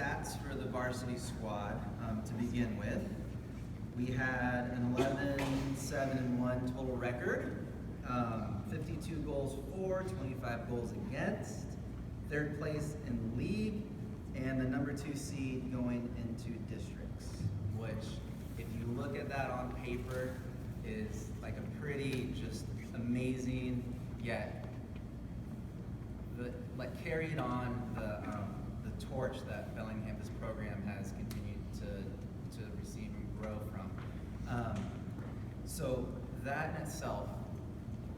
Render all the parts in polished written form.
stats for the varsity squad to begin with. We had an 11-7-1 total record, 52 goals for, 25 goals against, third place in the league, and the number 2 seed going into districts, which, if you look at that on paper, is like a pretty just amazing, yet carried on the torch that Bellingham, this program, has continued to receive and grow from. So that in itself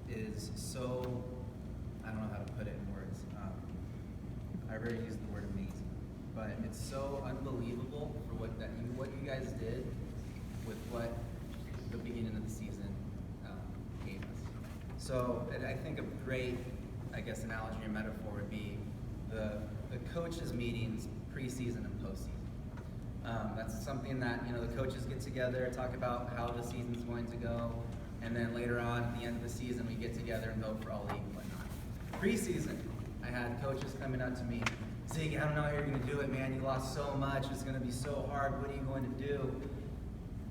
is so, I don't know how to put it in words. I already used the word amazing, but it's so unbelievable for what you guys did with what the beginning of the season gave us. So I think a great, analogy or metaphor would be the coaches' meetings preseason and postseason. That's something that the coaches get together, talk about how the season's going to go, and then later on at the end of the season we get together and vote for all league and whatnot. Preseason, I had coaches coming up to me, Ziggy, I don't know how you're going to do it, man. You lost so much. It's going to be so hard. What are you going to do?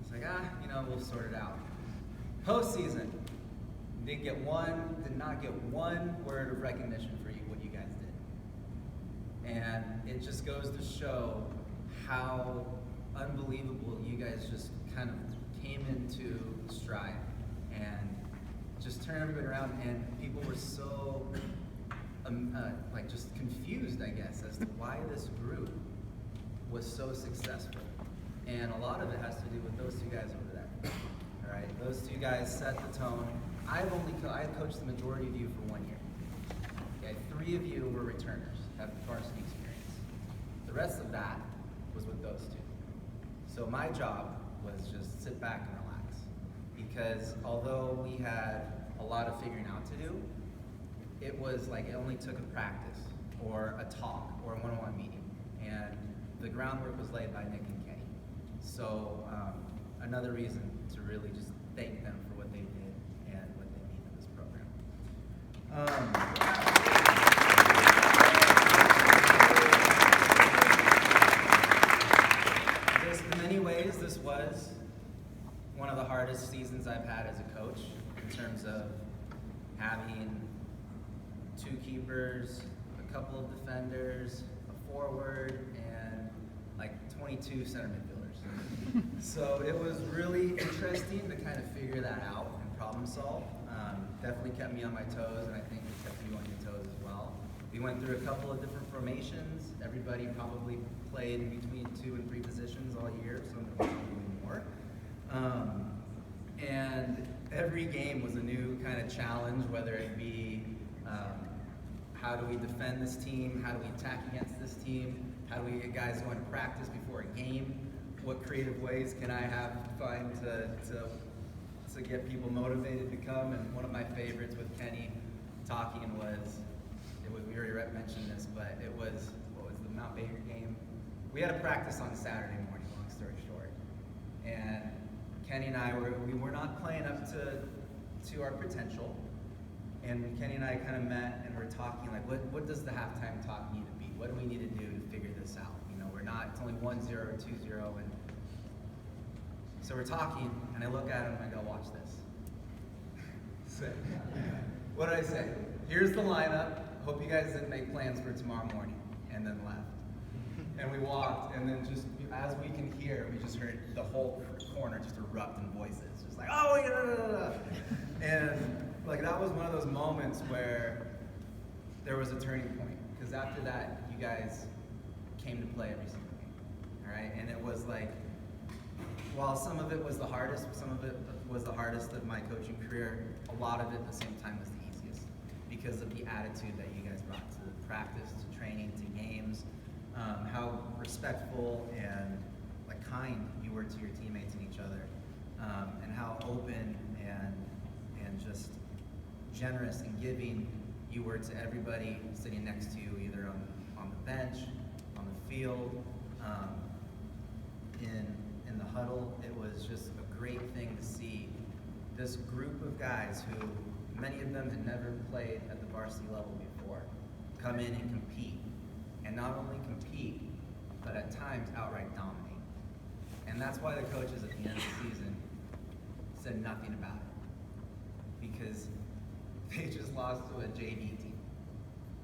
It's like, we'll sort it out. Postseason, did not get one word of recognition for what you guys did. And it just goes to show how unbelievable you guys just kind of came into stride and just turned everybody around, and people were so just confused, as to why this group was so successful. And a lot of it has to do with those two guys over there. All right, those two guys set the tone. I've coached the majority of you for 1 year. Okay, 3 of you were returners, have varsity experience. The rest of that was with those two. So my job was just sit back and relax, because although we had a lot of figuring out to do, it was like it only took a practice or a talk or a one-on-one meeting, and the groundwork was laid by Nick and Kenny. So another reason to really just thank them for what they did and what they mean to this program. In many ways, this was one of the hardest seasons I've had as a coach, in terms of having 2 keepers, a couple of defenders, a forward, and 22 center midfielders. So it was really interesting to kind of figure that out and problem solve. Definitely kept me on my toes, and I think it kept you on your toes as well. We went through a couple of different formations. Everybody probably played in between 2 and 3 positions all year, some probably more. And every game was a new kind of challenge, whether it be how do we defend this team, how do we attack against this team, how do we get guys going to practice before a game, what creative ways can I find to get people motivated to come. And one of my favorites with Kenny talking was, we already mentioned this, but it was, what was the Mount Baker game? We had a practice on Saturday morning, long story short. And Kenny and I we were not playing up to our potential. And Kenny and I kind of met and we're talking what does the halftime talk need to be? What do we need to do to figure this out? It's only 1-0 or 2-0, and so we're talking, and I look at him and I go, watch this. So, what did I say? Here's the lineup. Hope you guys didn't make plans for tomorrow morning, and then left. And we walked, and then just as we can hear, we just heard the whole corner just erupt in voices, just like, oh, yeah. And that was one of those moments where there was a turning point, because after that, you guys came to play every single game, all right? And it was while some of it was the hardest, some of it was the hardest of my coaching career, a lot of it at the same time was the easiest, because of the attitude that you guys brought to practice, to training, to games, how respectful and kind you were to your teammates and each other, and how open and just generous and giving you were to everybody sitting next to you, either on the bench, on the field, in the huddle. It was just a great thing to see this group of guys who, many of them had never played at the varsity level before, come in and compete. And not only compete, but at times outright dominate. And that's why the coaches at the end of the season said nothing about it, because they just lost to a JV team.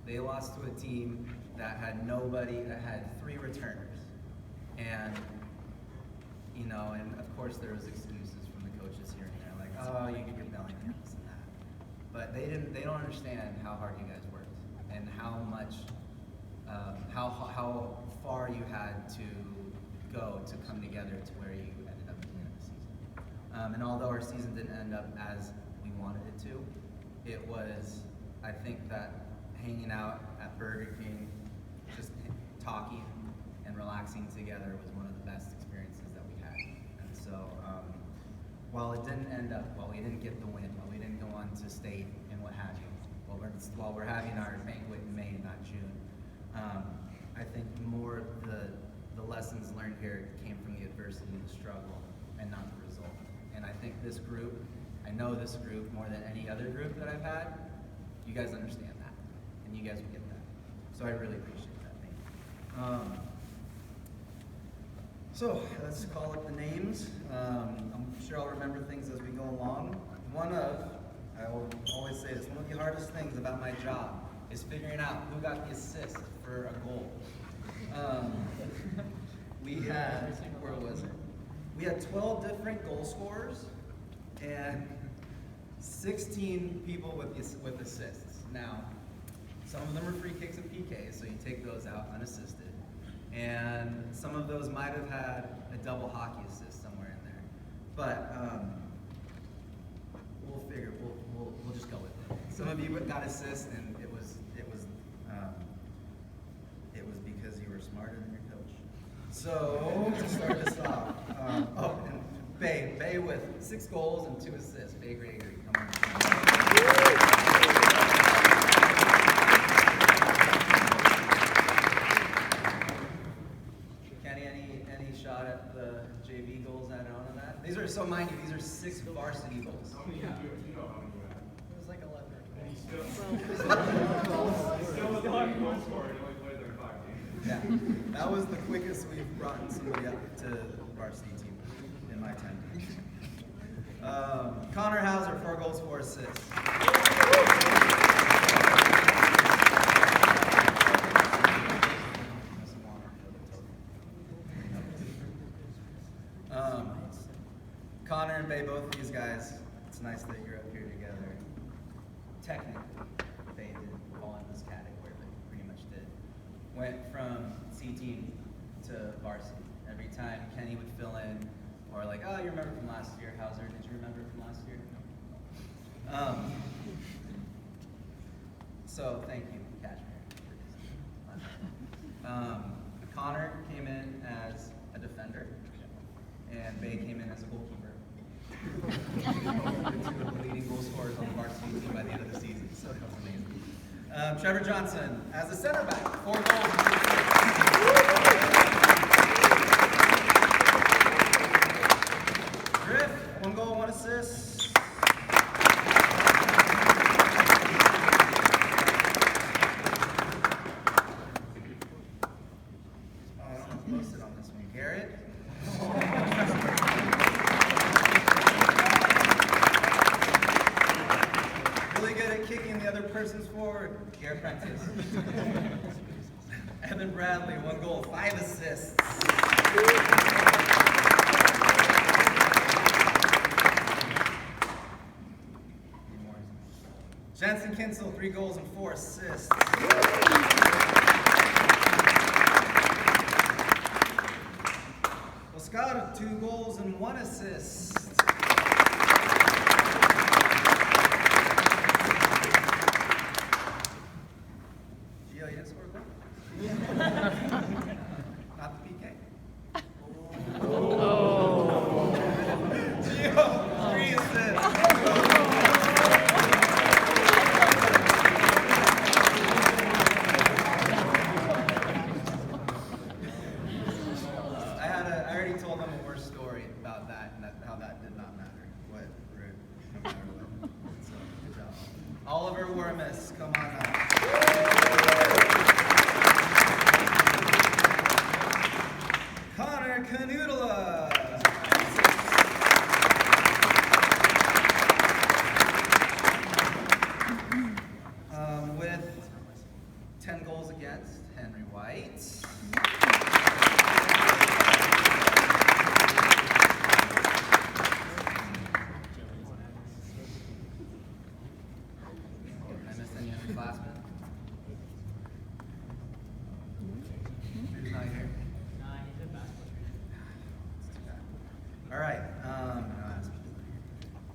They lost to a team that had nobody, that had 3 returners. And, you know, and of course there was excuses from the coaches here and there, like, oh, you get your Bellingham, this and that. But they don't understand how hard you guys worked and how much, how far you had to go to come together to where you ended up at the end of the season. And although our season didn't end up as we wanted it to, it was, I think that hanging out at Burger King, just talking and relaxing together was one of the best experiences that we had. And so, while it didn't end up, while we didn't get the win, while we didn't go on to state and what have you, while we're having our banquet in May, not June, I think more the lessons learned here came from the adversity and the struggle and not the result. And I think this group, I know this group more than any other group that I've had, you guys understand that, and you guys will get that. So I really appreciate that. Thank you. So let's call up the names. I'm sure I'll remember things as we go along. I will always say this, one of the hardest things about my job is figuring out who got the assist for a goal. We had, where was it? We had 12 different goal scorers and 16 people with assists. Now, some of them are free kicks and PKs, so you take those out unassisted. And some of those might have had a double hockey assist somewhere in there. But we'll just go with it. Some of you got assists, and it was because you were smarter than your coach. So to start this off, and Bay with 6 goals and 2 assists. Bay Gregory, come on. Kenny, any shot at the JV goals added on to that? These are, so mind you, these are 6 varsity goals. How many do you know how many you had? It was like 11. And he still was the leading goal scorer, and he only played like 5 games. Yeah, that was the quickest we've brought somebody up to the varsity team in my time. Connor Hauser, 4 goals, 4 assists. Connor and Bay, both of these guys, it's nice that you're up here together. Technically, Bay did fall in this category, but pretty much did. Went from C team to varsity. Every time Kenny would fill in, or like, oh, you remember from last year, Hauser, did you remember from last year? So thank you, Cashmere. Connor came in as a defender, and Bay came in as a goalkeeper. 2 of the leading goal scorers on the varsity team by the end of the season, so that was amazing. Trevor Johnson as a center back, 4 goals. Griff, 1 goal, 1 assist. I don't know who's posted on this one. Garrett. Really good at kicking the other person's forward. Garrett Prentice. Evan Bradley, 1 goal, 5 assists. Jensen Kinsel, 3 goals and 4 assists. Oscar, 2 goals and 1 assist. Gio, you didn't score a goal? Not the PK. Gio, 3 assists. I already told them a worse story about that, and how that did not matter. What? Rude. No matter what. So, good job. Oliver Wormus, come on up. 10 goals against, Henry White. I missed any underclassmen? Who's not here? All right.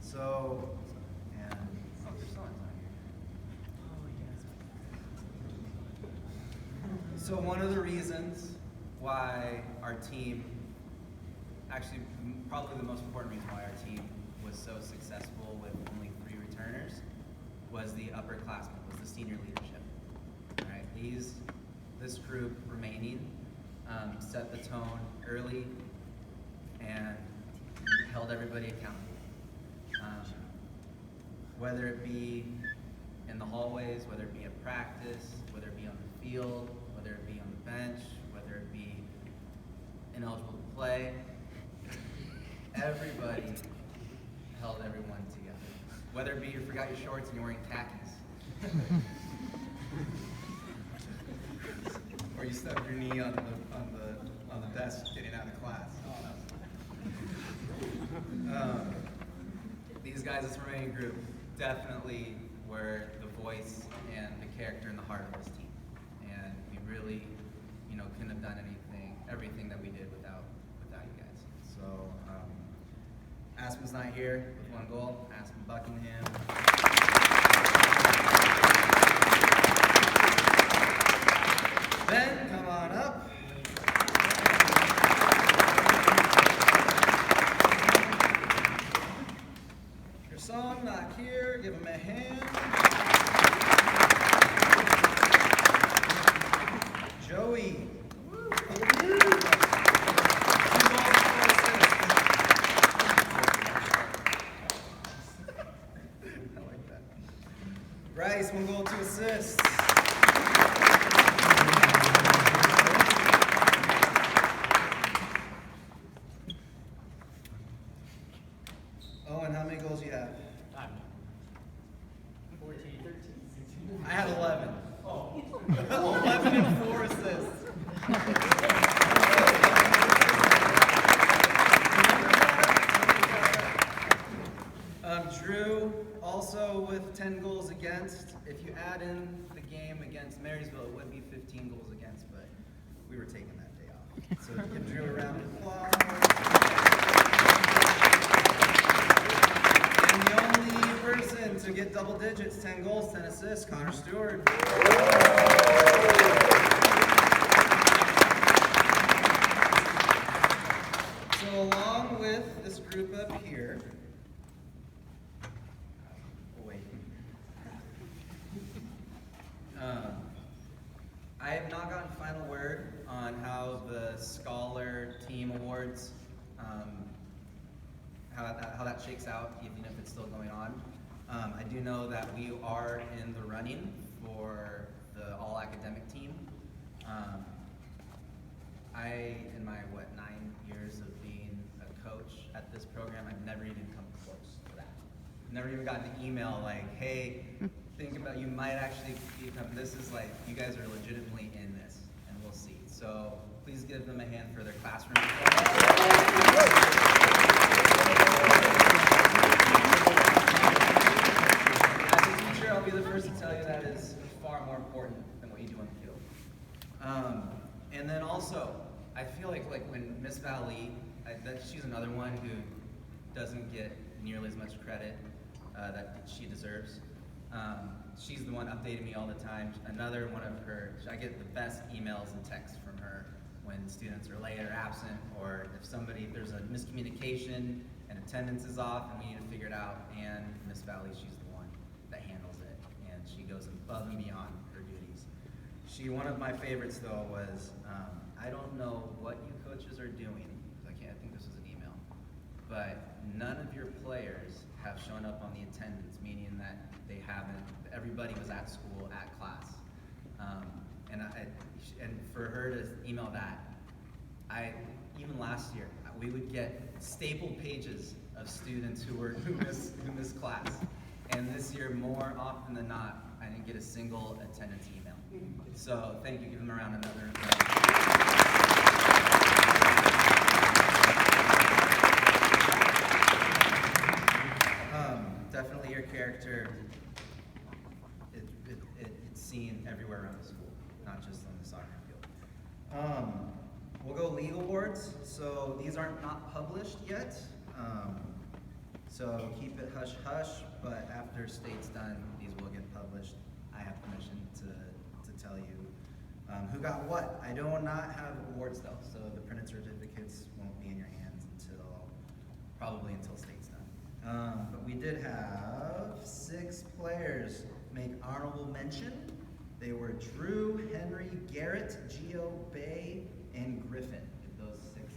So, and Priscilla's not here. So one of the reasons why our team, actually probably the most important reason why our team was so successful with only 3 returners was the upperclassmen, was the senior leadership. All right, this group remaining set the tone early and held everybody accountable. Whether it be in the hallways, whether it be at practice, whether it be on the field, whether it be on the bench, whether it be ineligible to play, everybody held everyone together. Whether it be you forgot your shorts and you're wearing khakis. Or you stubbed your knee on the desk getting out of class. These guys, this remaining group, definitely were the voice and the character and the heart of this team. And we really, couldn't have done everything that we did without you guys. So, Aspen's not here with 1 goal. Aspen Buckingham. Ben, come on up. Song not here, give him a hand. Joey. I like that. Bryce, 1 goal, 2 assists. Owen, how many goals do you have? 14. 13. I had 11. Oh. 11 and 4 assists. Drew, also with 10 goals against. If you add in the game against Marysville, it would be 15 goals against, but we were taking that day off. So give Drew a round of applause. And the only person to get double digits, 10 goals, 10 assists, Connor Stewart. So along with this group up here, I have not gotten final word on how the Scholar Team Awards, how that shakes out, even if it's still going on. I do know that we are in the running for the all-academic team. In my, 9 years of being a coach at this program, I've never even come close to that. Never even gotten an email like, hey, think about, you might actually become, this is like, you guys are legitimately in this, and we'll see. So please give them a hand for their classroom. As a teacher, I'll be the first to tell you that is far more important than what you do on the field. And then also, I feel like when Miss Valley, she's another one who doesn't get nearly as much credit that she deserves. She's the one updating me all the time. Another one of her, I get the best emails and texts from her when students are late or absent, or if there's a miscommunication and attendance is off and we need to figure it out, and Miss Valley, she's the one that handles it, and she goes above and beyond her duties. One of my favorites though was, I don't know what you coaches are doing, I think this was an email, but none of your players have shown up on the attendance, meaning that they haven't, everybody was at school, at class. And for her to email that, even last year, we would get stapled pages of students who missed class. And this year, more often than not, I didn't get a single attendance email. So thank you. Give them around another. Definitely your character. It's seen everywhere around the school, not just on the soccer field. We'll go league awards. So these aren't not published yet. So keep it hush hush. But after state's done, these will get published. I have permission to tell you who got what. I do not have awards though, so the printed certificates won't be in your hands probably until state's done. But we did have 6 players make honorable mention. They were Drew, Henry, Garrett, Gio, Bay, and Griffin. Those 6.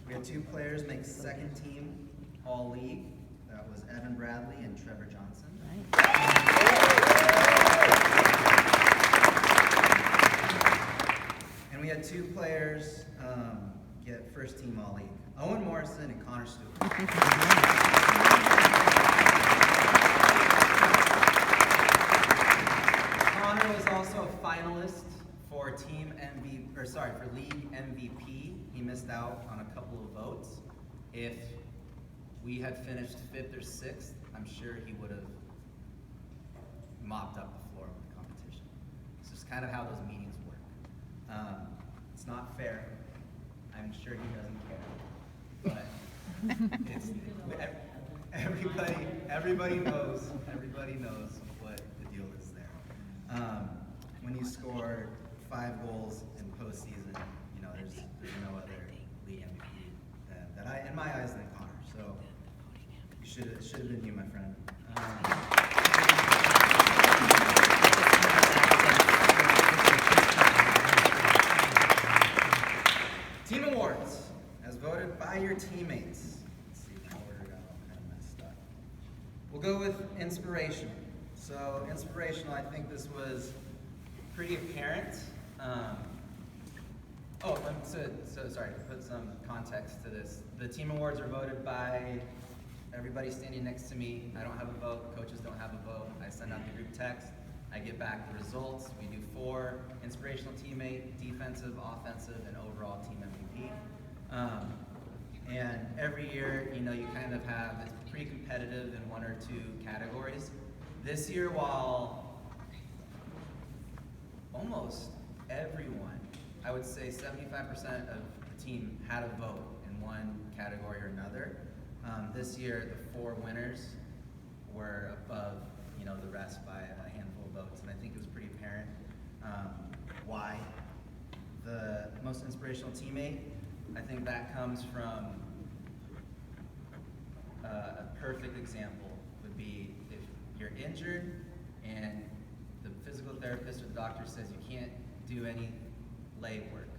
We had 2 players make second team all league. That was Evan Bradley and Trevor Johnson. And we had 2 players get first team all league. Owen Morrison and Connor Stewart. Connor was also a finalist for league MVP. He missed out on a couple of votes. If we had finished 5th or 6th, I'm sure he would have mopped up the floor with the competition. It's just kind of how those meetings work. It's not fair. I'm sure he doesn't care, but it's everybody knows what the deal is there. When you score 5 goals in postseason, there's no other league MVP that in my eyes, than Connor. So you should have been you, my friend. Team awards, as voted by your teammates. Let's see, my order got all kind of messed up. We'll go with inspirational. So inspirational, I think this was pretty apparent. Sorry, to put some context to this. The team awards are voted by everybody standing next to me. I don't have a vote, coaches don't have a vote. I send out the group text, I get back the results. We do 4, inspirational teammate, defensive, offensive, and overall team MVP. And every year, you kind of have, it's pretty competitive in 1 or 2 categories. This year, while almost everyone, I would say 75% of the team had a vote in one category or another. This year, the 4 winners were above, the rest by a handful of votes, and I think it was pretty apparent why. The most inspirational teammate, I think that comes from a perfect example would be if you're injured and the physical therapist or the doctor says you can't do any leg work.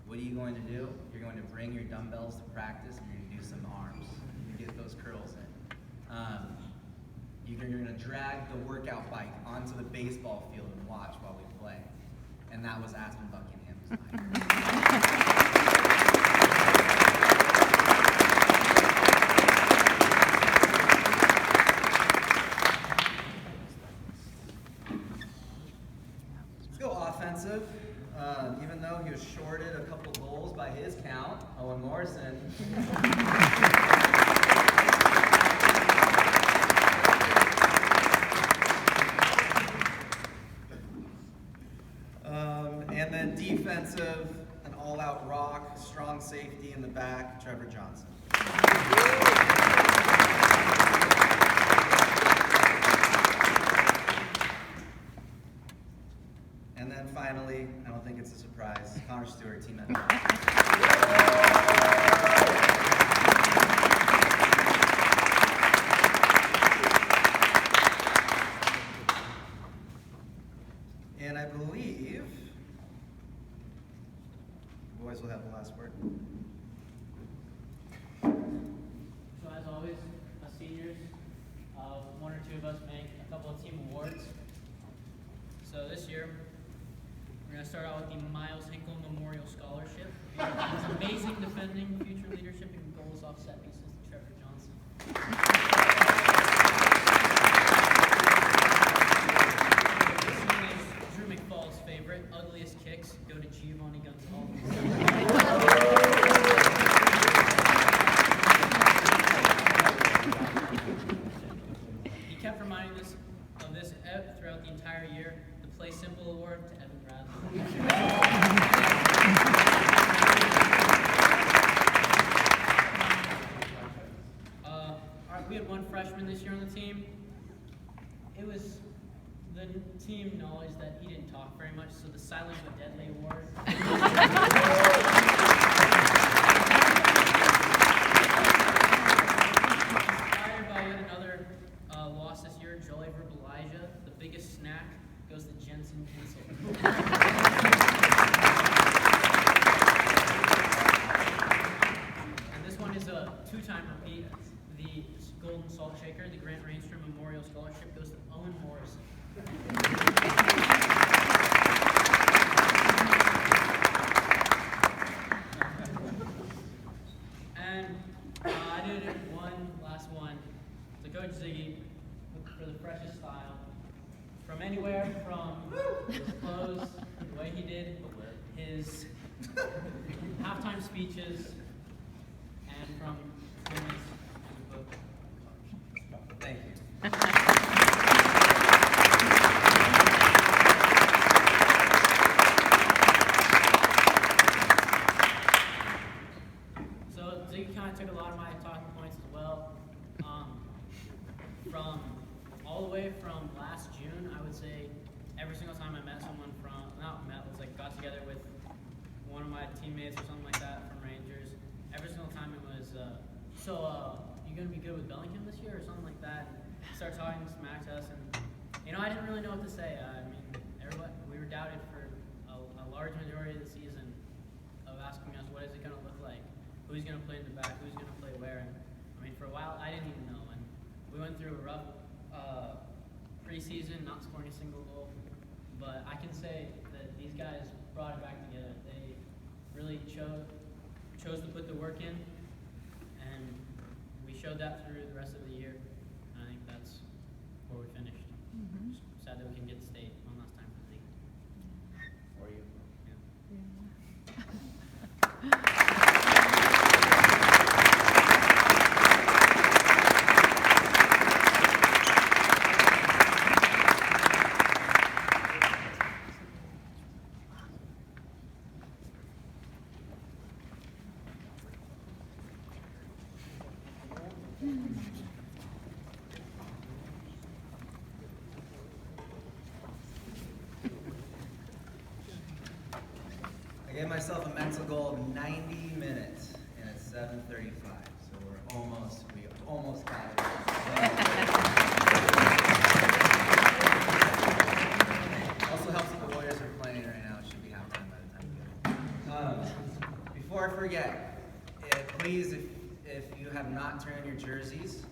What are you going to do? You're going to bring your dumbbells to practice and you're going to do some arms. You get those curls in. You're going to drag the workout bike onto the baseball field and watch while we play. And that was Aspen Buckingham's Let's go offensive. Even though he was shorted a couple goals by his count, Owen Morrison. And then defensive, an all-out rock, strong safety in the back, Trevor Johnson. And then finally, I don't think it's a surprise, Connor Stewart, team MVP. And I believe the boys will have the last word. So as always, us seniors, 1 or 2 of us make a couple of team awards. So this year, we're going to gonna start out with the Miles Hinkle Memorial Scholarship. His amazing defending future leadership and goals off set pieces, Trevor Johnson. Drew McFall's favorite, ugliest kicks, go to Giovanni Gonzalez. He kept reminding us of this throughout the entire year. The Play Simple Award to Evan Bradley. We had one freshman this year on the team. It was the team knowledge that he didn't talk very much, so the Silent but Deadly Award. Inspired by yet another loss this year, Joey Verbelijah, the biggest snack goes to Jensen Kinsel. And this one is a two-time repeat. The Golden Salt Shaker, the Grant Rainstrom Memorial Scholarship goes to Owen Morrison. And I did one last one to Coach Ziggy for the freshest style. From anywhere, from his clothes, the way he did his halftime speeches, and from his book. Thank you. So Ziggy kind of took a lot of my talking points as well. From all the way from last June, I would say every single time I met someone from, not met, was like got together with one of my teammates or something like that from Rangers. Every single time it was, you gonna be good with Bellingham this year or something like that? And start talking smack to us, and I didn't really know what to say. I mean, we were doubted for a large majority of the season of asking us what is it gonna look like, who's gonna play in the back, who's gonna play where. And I mean, for a while I didn't even know, and we went through a rough preseason, not scoring a single goal. But I can say that these guys brought it back together. They really chose to put the work in, and we showed that through the rest of the year. And I think that's where we finished. Just sad that we can get state one last time for the league. For you. Yeah. I gave myself a mental goal of 90 minutes, and it's 7:35, so we almost got it. Also helps that the Warriors are playing right now. It should be halftime by the time we get it. Before I forget, please, if you have not turned in your jerseys,